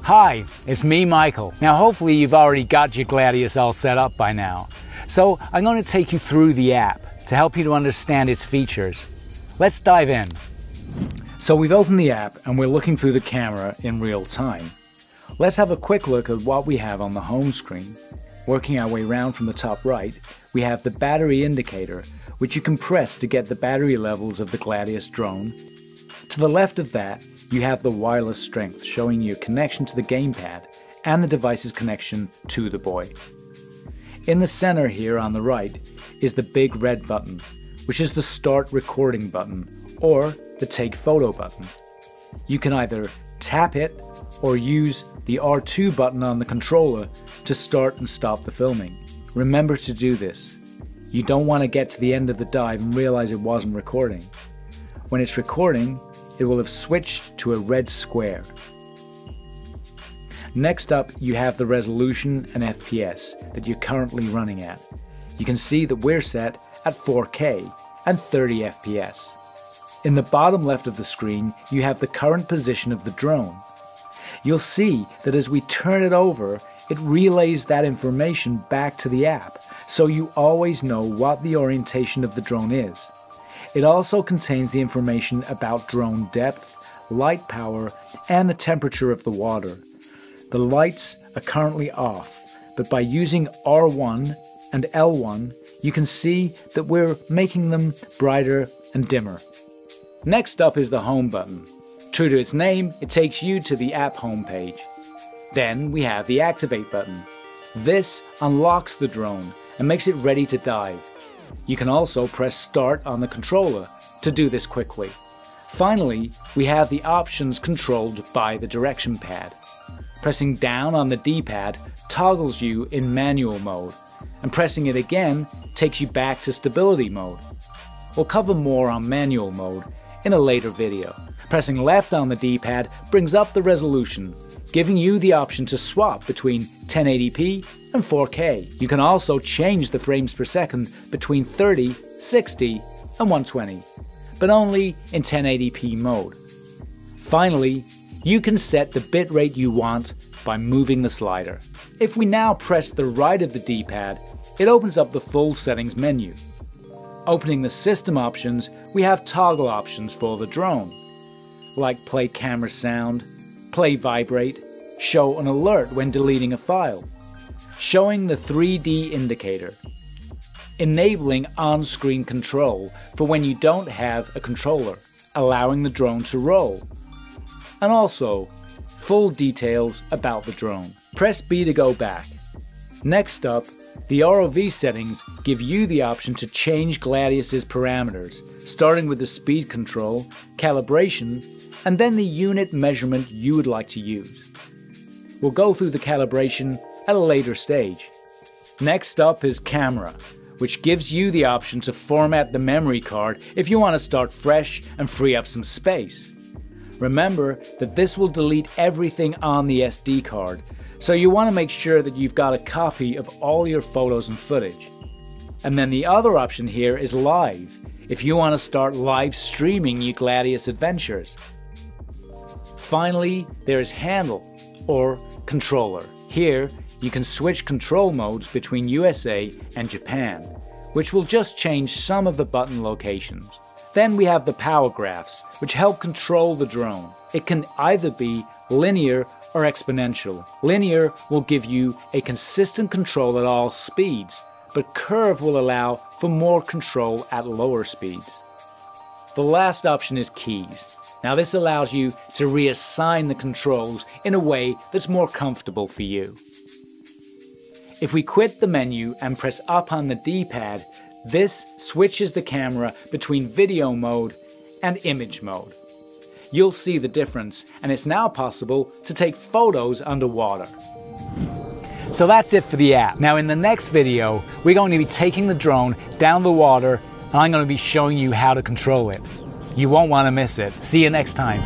Hi, it's me, Michael. Now hopefully you've already got your Gladius all set up by now. So I'm going to take you through the app to help you to understand its features. Let's dive in. So we've opened the app and we're looking through the camera in real time. Let's have a quick look at what we have on the home screen. Working our way around from the top right, we have the battery indicator, which you can press to get the battery levels of the Gladius drone. To the left of that, you have the wireless strength, showing you connection to the gamepad and the device's connection to the buoy. In the center here on the right is the big red button, which is the start recording button or the take photo button. You can either tap it or use the R2 button on the controller to start and stop the filming. Remember to do this. You don't want to get to the end of the dive and realize it wasn't recording. When it's recording, it will have switched to a red square. Next up, you have the resolution and FPS that you're currently running at. You can see that we're set at 4K and 30 FPS. In the bottom left of the screen, you have the current position of the drone. You'll see that as we turn it over, it relays that information back to the app, so you always know what the orientation of the drone is. It also contains the information about drone depth, light power, and the temperature of the water. The lights are currently off, but by using R1 and L1, you can see that we're making them brighter and dimmer. Next up is the home button. True to its name, it takes you to the app homepage. Then we have the activate button. This unlocks the drone and makes it ready to dive. You can also press start on the controller to do this quickly. Finally, we have the options controlled by the direction pad. Pressing down on the D-pad toggles you in manual mode, and pressing it again takes you back to stability mode. We'll cover more on manual mode in a later video. Pressing left on the D-pad brings up the resolution, giving you the option to swap between 1080p and 4K. You can also change the frames per second between 30, 60 and 120, but only in 1080p mode. Finally, you can set the bitrate you want by moving the slider. If we now press the right of the D-pad, it opens up the full settings menu. Opening the system options, we have toggle options for the drone, like play camera sound, play vibrate, show an alert when deleting a file, showing the 3D indicator, enabling on-screen control for when you don't have a controller, allowing the drone to roll, and also full details about the drone. Press B to go back. Next up, the ROV settings give you the option to change Gladius's parameters, starting with the speed control, calibration, and then the unit measurement you would like to use. We'll go through the calibration at a later stage. Next up is camera, which gives you the option to format the memory card if you want to start fresh and free up some space. Remember that this will delete everything on the SD card, so you want to make sure that you've got a copy of all your photos and footage. And then the other option here is live, if you want to start live streaming your Gladius adventures. Finally, there is handle, or controller. Here, you can switch control modes between USA and Japan, which will just change some of the button locations. Then we have the power graphs, which help control the drone. It can either be linear or exponential. Linear will give you a consistent control at all speeds, but curve will allow for more control at lower speeds. The last option is keys. Now this allows you to reassign the controls in a way that's more comfortable for you. If we quit the menu and press up on the D-pad, this switches the camera between video mode and image mode. You'll see the difference, and it's now possible to take photos underwater. So that's it for the app. Now in the next video, we're going to be taking the drone down the water, and I'm going to be showing you how to control it. You won't want to miss it. See you next time.